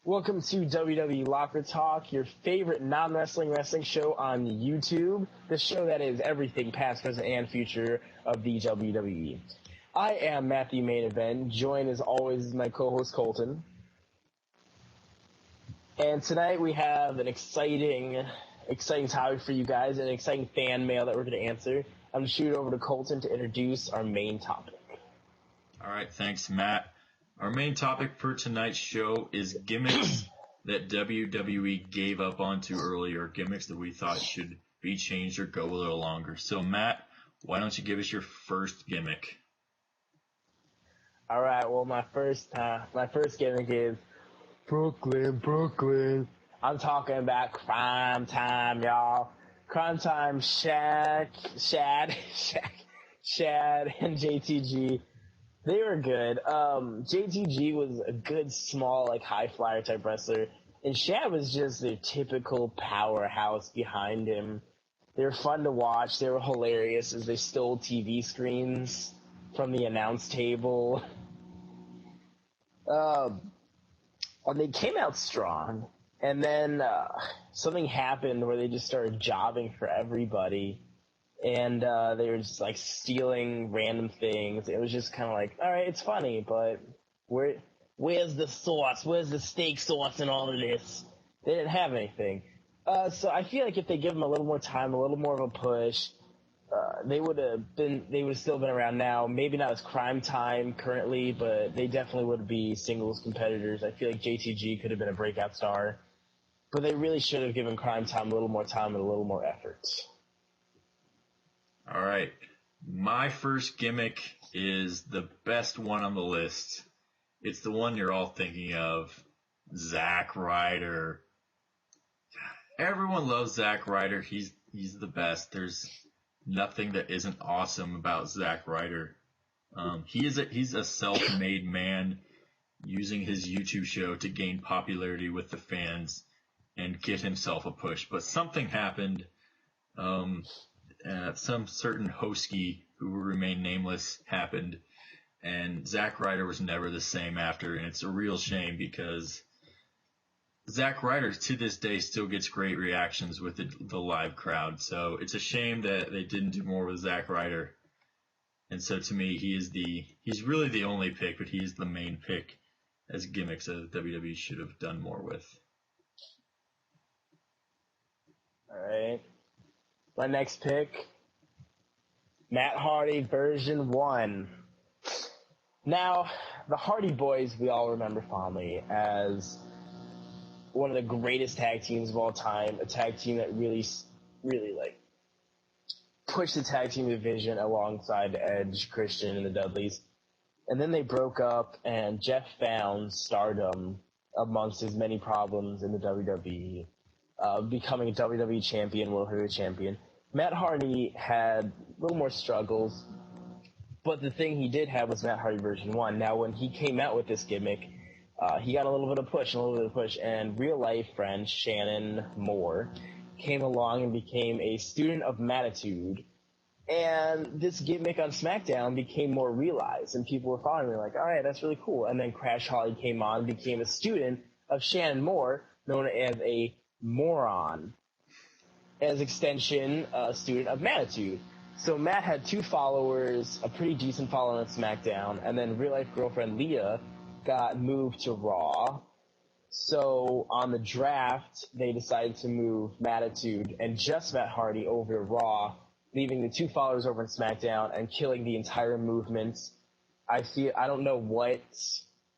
Welcome to WWE Locker Talk, your favorite non-wrestling show on YouTube, the show that is everything past, present, and future of the WWE. I am Matthew Main Event, joined as always is my co-host Colton. And tonight we have an exciting topic for you guys, an exciting fan mail that we're going to answer. I'm going to shoot it over to Colton to introduce our main topic. All right, thanks, Matt. Our main topic for tonight's show is gimmicks that WWE gave up on too early, or gimmicks that we thought should be changed or go a little longer. So, Matt, why don't you give us your first gimmick? All right, well, my first gimmick is Brooklyn. I'm talking about Crime Time, y'all. Crime Time, Shad, and JTG. They were good. JTG was a good, small, high flyer type wrestler. And Shad was just their typical powerhouse behind him. They were fun to watch. They were hilarious as they stole TV screens from the announce table. And they came out strong. And then something happened where they just started jobbing for everybody. And they were just stealing random things. It was just kind of all right, it's funny, but where's the sauce? Where's the steak sauce and all of this? They didn't have anything. So I feel like if they give them a little more time, a little more of a push, they would have still been around now. Maybe not as Crime Time currently, but they definitely would be singles competitors. I feel like JTG could have been a breakout star, but they really should have given Crime Time a little more time and a little more effort. All right. My first gimmick is the best one on the list. It's the one you're all thinking of, Zack Ryder. Everyone loves Zack Ryder. He's the best. There's nothing that isn't awesome about Zack Ryder. He's a self-made man using his YouTube show to gain popularity with the fans and get himself a push. But something happened. Some certain hostie who will remain nameless happened, and Zack Ryder was never the same after, and it's a real shame because Zack Ryder to this day still gets great reactions with the live crowd. So it's a shame that they didn't do more with Zack Ryder. And so to me, he's really the only pick, but he's the main pick as gimmicks that WWE should have done more with. All right. My next pick, Matt Hardy version 1. Now, the Hardy Boys we all remember fondly as one of the greatest tag teams of all time, a tag team that really pushed the tag team division alongside Edge, Christian, and the Dudleys. And then they broke up, and Jeff found stardom amongst his many problems in the WWE, becoming a WWE champion, World Heavyweight champion. Matt Hardy had a little more struggles, but the thing he did have was Matt Hardy version 1. Now, when he came out with this gimmick, he got a little bit of push, and real-life friend Shannon Moore came along and became a student of Mattitude, and this gimmick on SmackDown became more realized, and people were following me all right, that's really cool. And then Crash Holly came on and became a student of Shannon Moore, known as a moron. As extension, student of Mattitude. So Matt had 2 followers, a pretty decent following on SmackDown, and then real-life girlfriend Leah got moved to Raw. So on the draft, they decided to move Mattitude and just Matt Hardy over to Raw, leaving the 2 followers over on SmackDown and killing the entire movement. I don't know what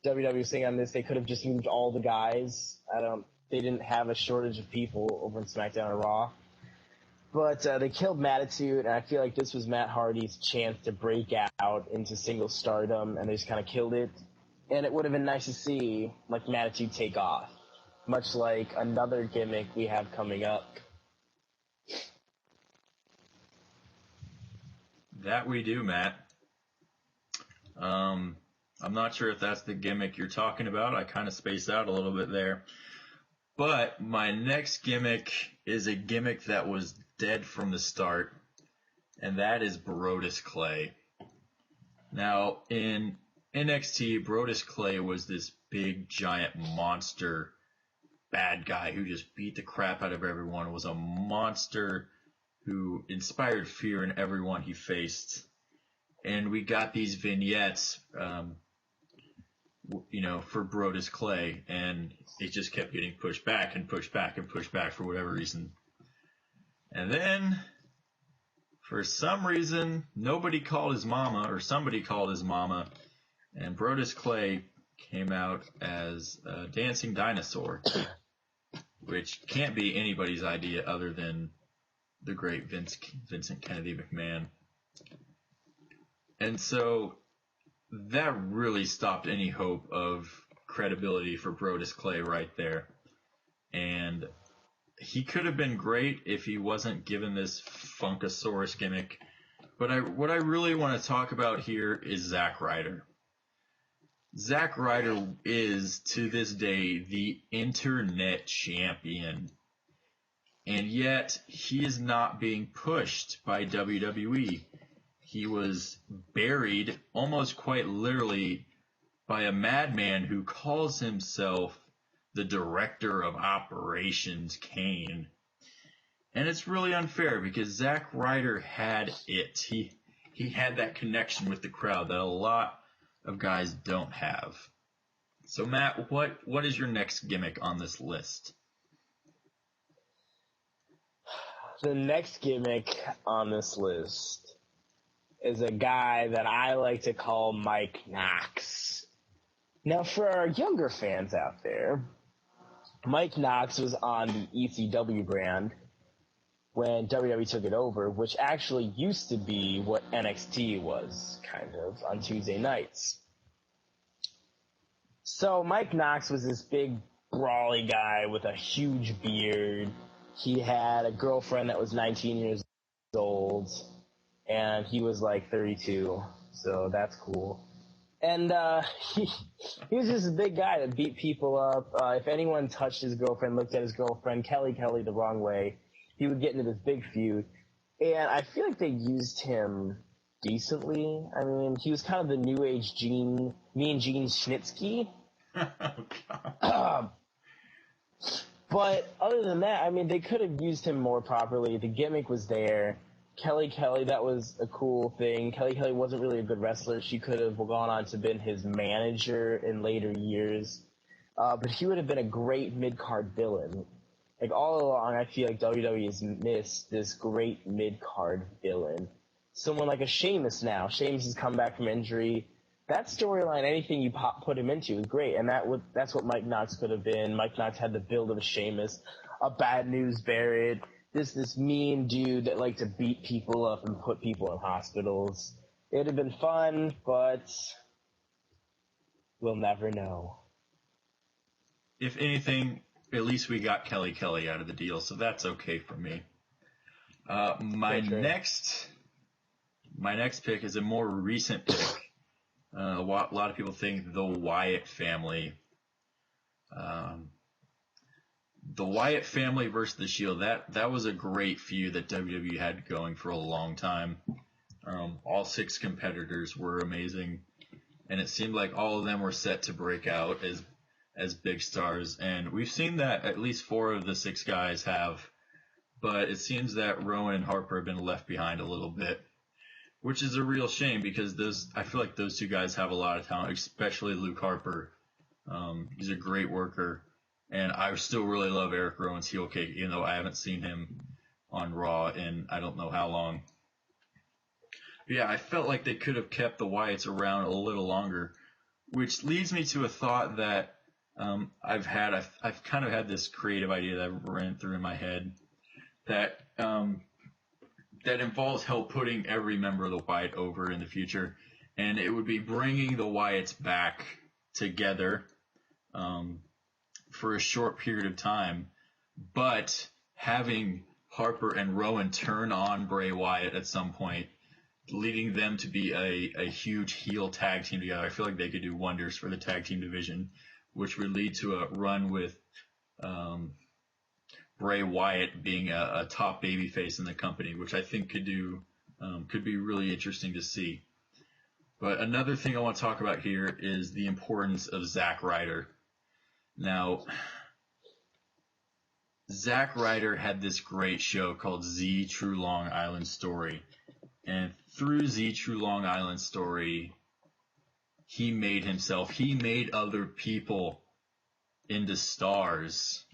WWE was saying on this. They could have just moved all the guys. They didn't have a shortage of people over on SmackDown and Raw. But they killed Mattitude, and I feel like this was Matt Hardy's chance to break out into single stardom, and they just kind of killed it. And it would have been nice to see Mattitude take off, much like another gimmick we have coming up. That we do, Matt. I'm not sure if that's the gimmick you're talking about. I kind of spaced out a little bit there. But my next gimmick is a gimmick that was dead from the start, and that is Brodus Clay. Now, in NXT, Brodus Clay was this big, giant monster bad guy who just beat the crap out of everyone, was a monster who inspired fear in everyone he faced. And we got these vignettes, for Brodus Clay, and it just kept getting pushed back and pushed back and pushed back for whatever reason. And then, for some reason, nobody called his mama, or somebody called his mama, and Brodus Clay came out as a dancing dinosaur, which can't be anybody's idea other than the great Vincent Kennedy McMahon. And so that really stopped any hope of credibility for Brodus Clay right there. And he could have been great if he wasn't given this Funkasaurus gimmick. But what I really want to talk about here is Zack Ryder. Zack Ryder is, to this day, the internet champion. And yet, he is not being pushed by WWE. He was buried, almost quite literally, by a madman who calls himself the Director of Operations Kane. And it's really unfair because Zack Ryder had it. He had that connection with the crowd that a lot of guys don't have. So Matt, what is your next gimmick on this list? The next gimmick on this list is a guy that I like to call Mike Knox. Now, for our younger fans out there, Mike Knox was on the ECW brand when WWE took it over, which actually used to be what NXT was, kind of, on Tuesday nights. So Mike Knox was this big, brawly guy with a huge beard. He had a girlfriend that was 19 years old, and he was like 32, so that's cool. And he was just a big guy that beat people up. If anyone touched his girlfriend, looked at his girlfriend, Kelly the wrong way, he would get into this big feud. And I feel like they used him decently. I mean, he was kind of the new age Mean Gene Snitsky. But other than that, I mean, they could have used him more properly. The gimmick was there. Kelly, that was a cool thing. Kelly wasn't really a good wrestler. She could have gone on to been his manager in later years. But he would have been a great mid-card villain. Like, all along, I feel like WWE has missed this great mid-card villain. Someone like a Sheamus now. Sheamus has come back from injury. That storyline, anything you put him into is great, and that's what Mike Knox could have been. Mike Knox had the build of a Sheamus, a Bad News Barrett, this mean dude that liked to beat people up and put people in hospitals. It would have been fun, but we'll never know. If anything, at least we got Kelly out of the deal, so that's okay for me. My next pick is a more recent pick. A lot of people think the Wyatt family. The Wyatt family versus the Shield, that was a great feud that WWE had going for a long time. All 6 competitors were amazing, and it seemed like all of them were set to break out as big stars. And we've seen that at least 4 of the 6 guys have, but it seems that Rowan and Harper have been left behind a little bit, which is a real shame because I feel like those 2 guys have a lot of talent, especially Luke Harper. He's a great worker. And I still really love Eric Rowan's heel kick, even though I haven't seen him on Raw in I don't know how long. But yeah, I felt like they could have kept the Wyatts around a little longer, which leads me to a thought that I've kind of had this creative idea that ran through in my head that involves putting every member of the Wyatt over in the future, and it would be bringing the Wyatts back together. For a short period of time, but having Harper and Rowan turn on Bray Wyatt at some point, leading them to be a huge heel tag team together. I feel like they could do wonders for the tag team division, which would lead to a run with Bray Wyatt being a top babyface in the company, which I think could be really interesting to see. But another thing I want to talk about here is the importance of Zack Ryder. Now, Zack Ryder had this great show called Z True Long Island Story. And through Z True Long Island Story, he made other people into stars.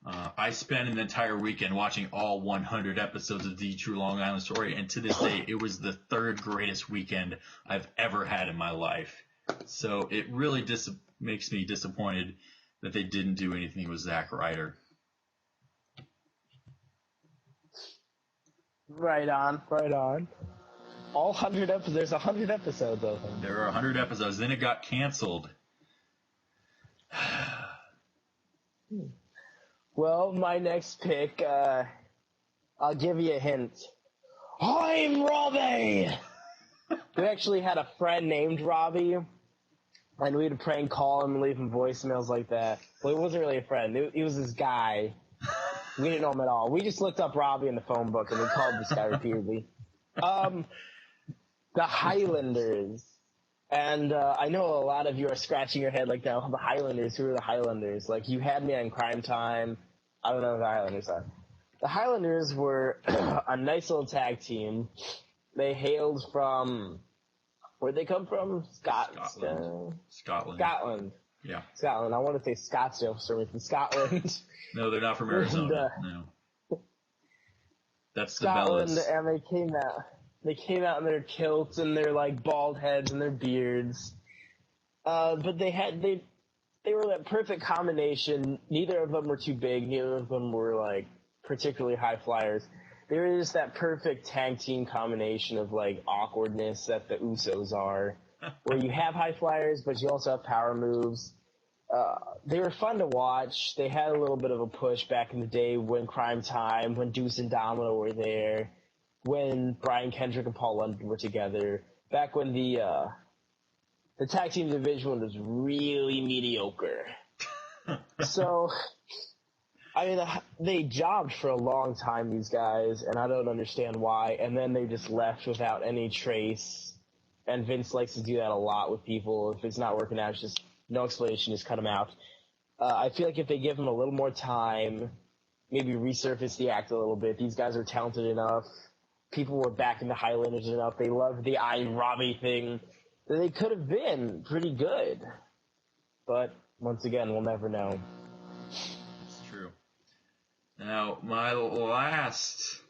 I spent an entire weekend watching all 100 episodes of The True Long Island Story, and to this day, it was the third greatest weekend I've ever had in my life. So it really makes me disappointed that they didn't do anything with Zack Ryder. Right on. All 100 episodes. There's 100 episodes of them. There are 100 episodes. Then it got canceled. Well, my next pick, I'll give you a hint. I'm Robbie! We actually had a friend named Robbie, and we'd prank call him and leave him voicemails like that. Well, he wasn't really a friend. He was this guy. We didn't know him at all. We just looked up Robbie in the phone book, and we called this guy repeatedly. The Highlanders. And I know a lot of you are scratching your head like, now, the Highlanders, who are the Highlanders? Like, you had me on Crime Time. I don't know who the Highlanders are. The Highlanders were a nice little tag team. They hailed from, where'd they come from? Scotland. Yeah. Scotland. I want to say Scottsdale for some reason. Scotland. No, they're not from Arizona. No. That's Scotland, the Bellas. and they came out in their kilts and their like bald heads and their beards. But they were that perfect combination. Neither of them were too big. Neither of them were like particularly high flyers. They were just that perfect tag team combination of like awkwardness that the Usos are, where you have high flyers, but you also have power moves. They were fun to watch. They had a little bit of a push back in the day when Crime Time, when Deuce and Domino were there, when Brian Kendrick and Paul London were together, back when the tag team division was really mediocre. So, I mean, they jobbed for a long time, these guys, and I don't understand why, and then they just left without any trace, and Vince likes to do that a lot with people. If it's not working out, it's just no explanation, just cut them out. I feel like if they give them a little more time, maybe resurface the act a little bit, these guys are talented enough, people were backing the Highlanders enough, they loved the I'm Robbie thing, that they could have been pretty good. But, once again, we'll never know. It's true. Now, my last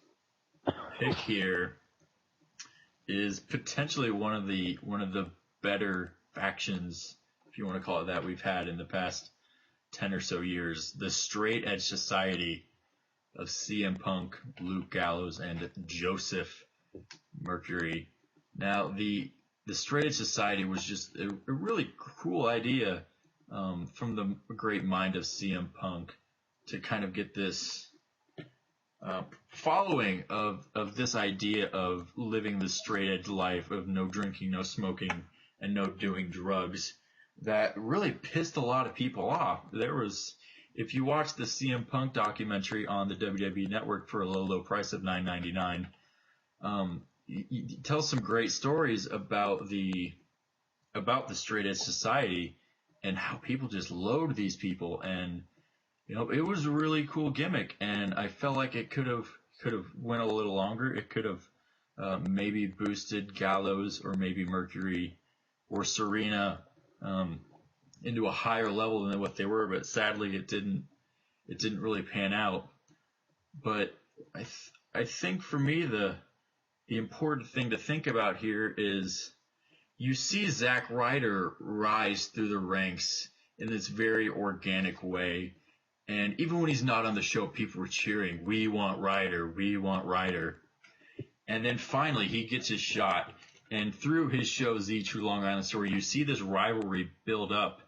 pick here is potentially one of the better factions, if you want to call it that, we've had in the past 10 or so years. The Straight Edge Society of CM Punk, Luke Gallows, and Joseph Mercury. Now, the Straight Edge Society was just a really cool idea from the great mind of CM Punk to kind of get this following of this idea of living the straight edge life of no drinking, no smoking, and no doing drugs that really pissed a lot of people off. There was, if you watch the CM Punk documentary on the WWE Network for a low price of $9.99, he tells some great stories about the Straight Edge Society and how people just loathe these people. And you know, it was a really cool gimmick, and I felt like it could have went a little longer. It could have maybe boosted Gallows or maybe Mercury or Serena into a higher level than what they were, but sadly it didn't really pan out. But I think for me the important thing to think about here is you see Zack Ryder rise through the ranks in this very organic way. And even when he's not on the show, people were cheering, "We want Ryder, we want Ryder." And then finally he gets his shot. And through his show, Z True Long Island Story, you see this rivalry build up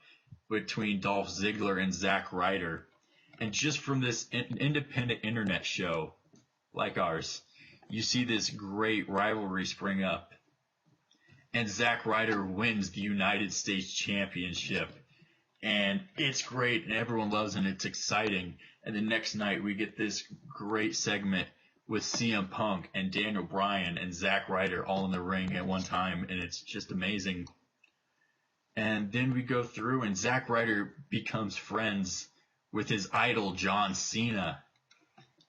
between Dolph Ziggler and Zack Ryder. And just from this independent internet show like ours, you see this great rivalry spring up. And Zack Ryder wins the United States Championship. And it's great, and everyone loves it, and it's exciting. And the next night, we get this great segment with CM Punk and Daniel Bryan and Zack Ryder all in the ring at one time, and it's just amazing. And then we go through, and Zack Ryder becomes friends with his idol, John Cena.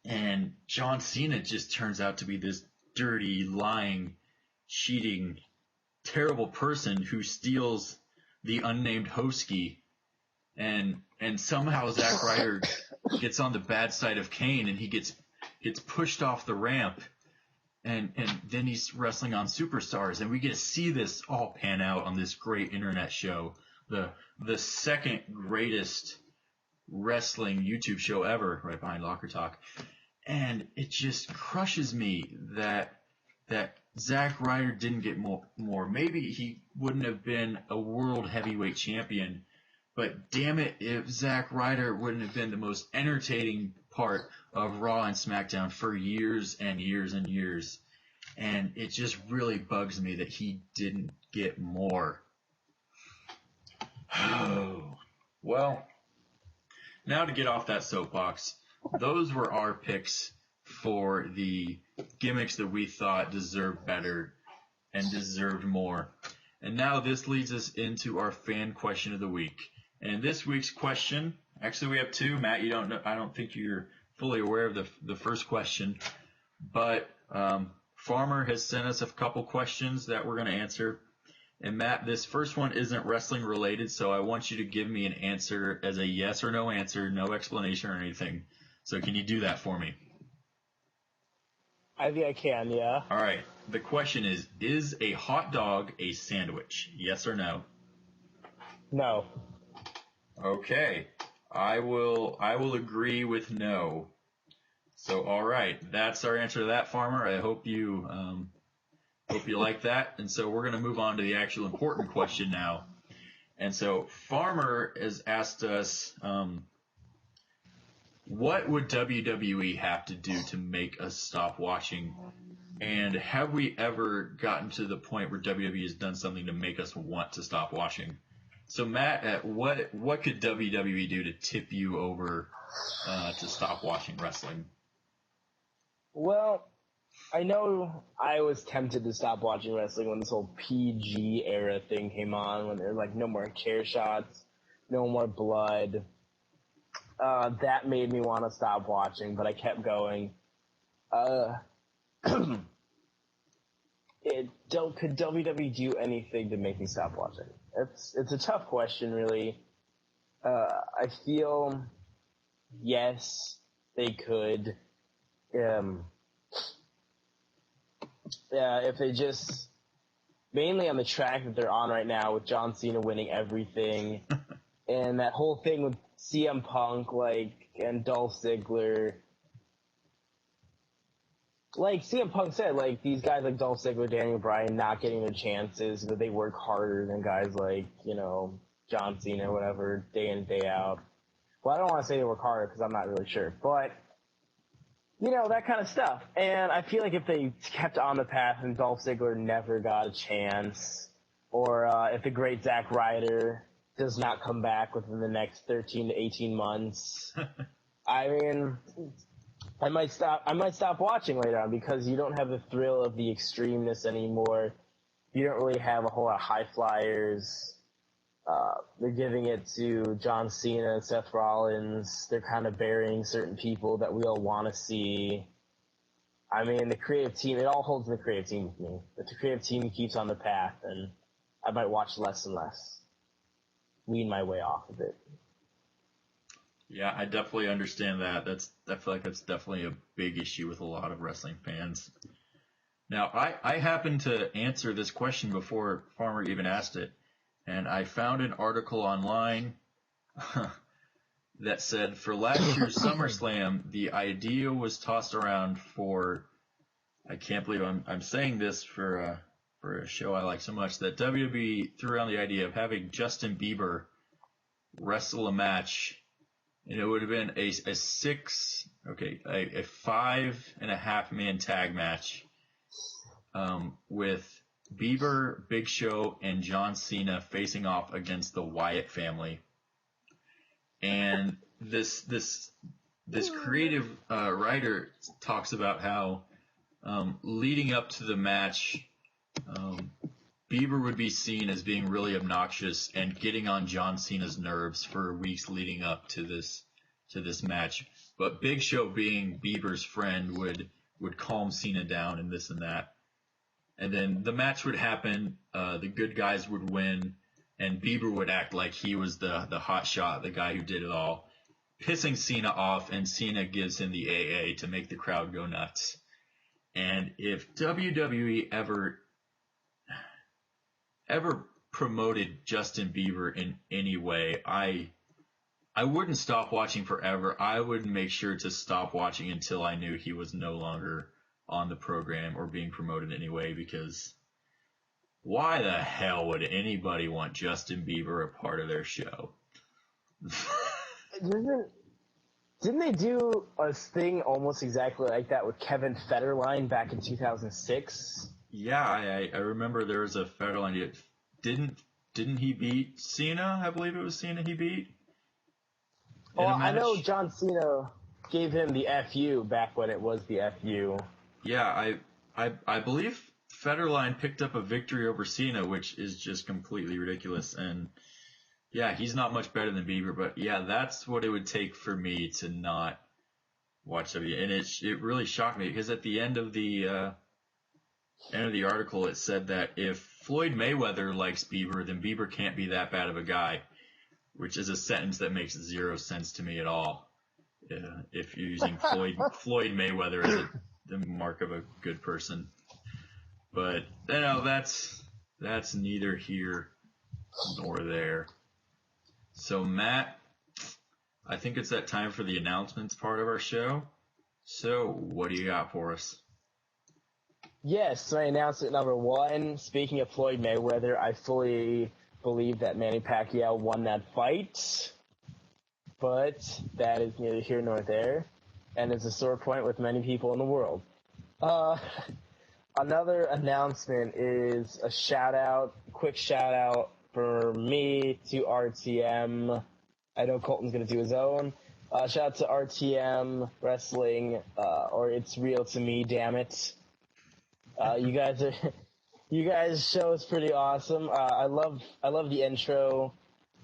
And John Cena just turns out to be this dirty, lying, cheating, terrible person who steals the unnamed Hosky, and somehow Zack Ryder gets on the bad side of Kane, and he gets pushed off the ramp, and then he's wrestling on Superstars, and we get to see this all pan out on this great internet show, the second greatest wrestling YouTube show ever, right behind Locker Talk. And it just crushes me that Zack Ryder didn't get more. Maybe he wouldn't have been a world heavyweight champion, but damn it, if Zack Ryder wouldn't have been the most entertaining part of Raw and SmackDown for years and years and years. And it just really bugs me that he didn't get more. Oh. Well, now to get off that soapbox, those were our picks for the gimmicks that we thought deserved better and deserved more. And now this leads us into our fan question of the week. And this week's question, actually we have two. Matt, you don't know, I don't think you're fully aware of the first question, but Farmer has sent us a couple questions that we're going to answer. And Matt, this first one isn't wrestling related, so I want you to give me an answer as a yes or no answer, no explanation or anything. So can you do that for me? I think I can, yeah. All right. The question is a hot dog a sandwich? Yes or no? No. Okay. I will agree with no. So, all right. That's our answer to that, Farmer. I hope you like that. And so we're going to move on to the actual important question now. And so Farmer has asked us, what would WWE have to do to make us stop watching? And have we ever gotten to the point where WWE has done something to make us want to stop watching? So Matt, what could WWE do to tip you over to stop watching wrestling? Well, I know I was tempted to stop watching wrestling when this whole PG era thing came on, when there were like no more chair shots, no more blood. That made me want to stop watching, but I kept going. Could WWE do anything to make me stop watching? It's a tough question, really. I feel yes, they could. If they just, mainly on the track that they're on right now with John Cena winning everything, and that whole thing with CM Punk, and Dolph Ziggler. Like CM Punk said, these guys like Dolph Ziggler, Daniel Bryan not getting their chances, that they work harder than guys like, John Cena, whatever, day in and day out. Well, I don't want to say they work harder because I'm not really sure, but that kind of stuff. And I feel like if they kept on the path and Dolph Ziggler never got a chance, or if the great Zack Ryder does not come back within the next 13 to 18 months, I mean, I might stop watching later on, because you don't have the thrill of the extremeness anymore. You don't really have a whole lot of high flyers. They're giving it to John Cena, Seth Rollins. They're kind of burying certain people that we all want to see. I mean, the creative team, it all holds in the creative team with me. If the creative team keeps on the path, then I might watch less and less. Wean my way off of it. Yeah, I definitely understand that. I feel like that's definitely a big issue with a lot of wrestling fans. Now, I happened to answer this question before Farmer even asked it, and I found an article online that said for last year's SummerSlam, the idea was tossed around for, I can't believe I'm saying this for a show I like so much, that WWE threw around the idea of having Justin Bieber wrestle a match. And it would have been a 5.5 man tag match, with Bieber, Big Show, and John Cena facing off against the Wyatt family. And this creative writer talks about how leading up to the match, Bieber would be seen as being really obnoxious and getting on John Cena's nerves for weeks leading up to this to this match. But Big Show, being Bieber's friend, would calm Cena down and this and that. And then the match would happen. The good guys would win, and Bieber would act like he was the hot shot, the guy who did it all, pissing Cena off, and Cena gives him the AA to make the crowd go nuts. And if WWE ever promoted Justin Bieber in any way, I wouldn't stop watching forever. I would make sure to stop watching until I knew he was no longer on the program or being promoted in any way, because why the hell would anybody want Justin Bieber a part of their show? Didn't they do a thing almost exactly like that with Kevin Federline back in 2006? Yeah, I remember there was a Federline. Didn't he beat Cena? I believe it was Cena he beat. Oh, I know John Cena gave him the FU back when it was the FU. Yeah, I believe Federline picked up a victory over Cena, which is just completely ridiculous. And yeah, he's not much better than Bieber, but yeah, that's what it would take for me to not watch WWE. And it really shocked me, because at the end of the article, it said that if Floyd Mayweather likes Bieber, then Bieber can't be that bad of a guy, which is a sentence that makes zero sense to me at all. If you're using Floyd Mayweather as the mark of a good person. But that's neither here nor there. So Matt, I think it's that time for the announcements part of our show. So what do you got for us? Yes, my announcement number one, speaking of Floyd Mayweather, I fully believe that Manny Pacquiao won that fight, but that is neither here nor there, and it's a sore point with many people in the world. Another announcement is a quick shout out for me to RTM. I know Colton's going to do his own. Shout out to RTM Wrestling, or It's Real to Me, damn it. You guys' show is pretty awesome. I love the intro.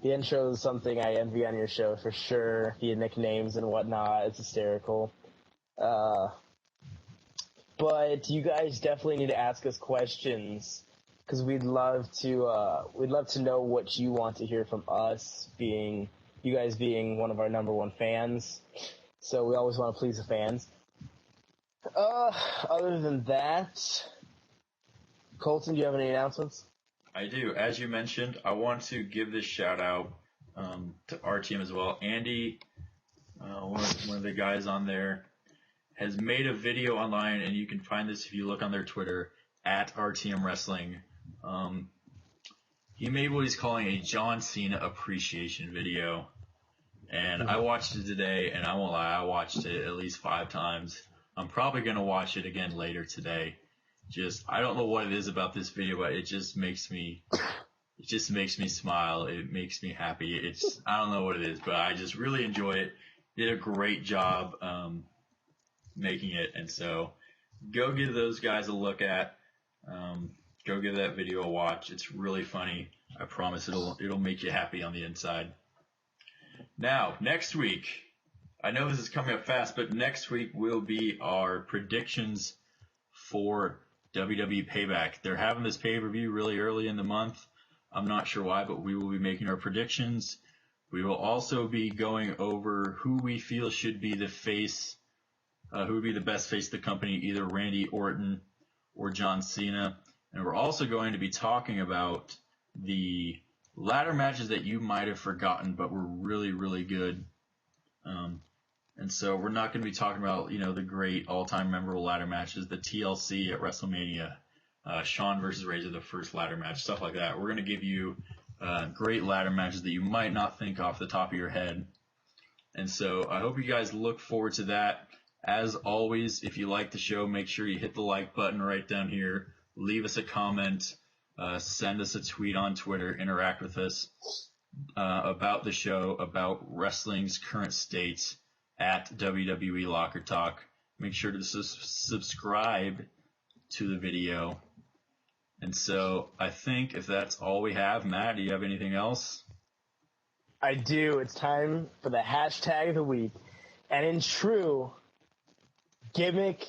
The intro is something I envy on your show for sure. The nicknames and whatnot, it's hysterical. But you guys definitely need to ask us questions, because we'd love to know what you want to hear from us, you guys being one of our number one fans. So we always want to please the fans. Other than that, Colton, do you have any announcements? I do. As you mentioned, I want to give this shout out to RTM as well. Andy, one of the guys on there, has made a video online, and you can find this if you look on their Twitter, at RTM Wrestling. He made what he's calling a John Cena appreciation video. And I watched it today, and I won't lie, I watched it at least 5 times. I'm probably going to watch it again later today. I don't know what it is about this video, but it just makes me smile. It makes me happy. I don't know what it is, but I just really enjoy it. Did a great job making it, and so go give those guys a look at. Go give that video a watch. It's really funny. I promise it'll make you happy on the inside. Now, next week, I know this is coming up fast, but next week will be our predictions for WWE Payback. They're having this pay-per-view really early in the month. I'm not sure why, but we will be making our predictions. We will also be going over who we feel should be the face, who would be the best face of the company, either Randy Orton or John Cena. And we're also going to be talking about the ladder matches that you might have forgotten but were really, really good. And so we're not going to be talking about, the great all-time memorable ladder matches, the TLC at WrestleMania, Shawn versus Razor, the first ladder match, stuff like that. We're going to give you great ladder matches that you might not think off the top of your head. And so I hope you guys look forward to that. As always, if you like the show, make sure you hit the like button right down here. Leave us a comment. Send us a tweet on Twitter. Interact with us about the show, about wrestling's current state at WWE Locker Talk. Make sure to subscribe to the video. And so I think if that's all we have, Matt, do you have anything else? I do. It's time for the hashtag of the week. And in true gimmick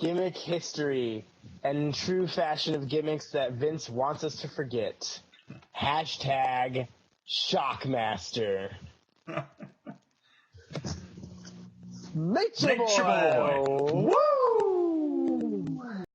history and in true fashion of gimmicks that Vince wants us to forget, hashtag Shockmaster. Nature Boy! Woo!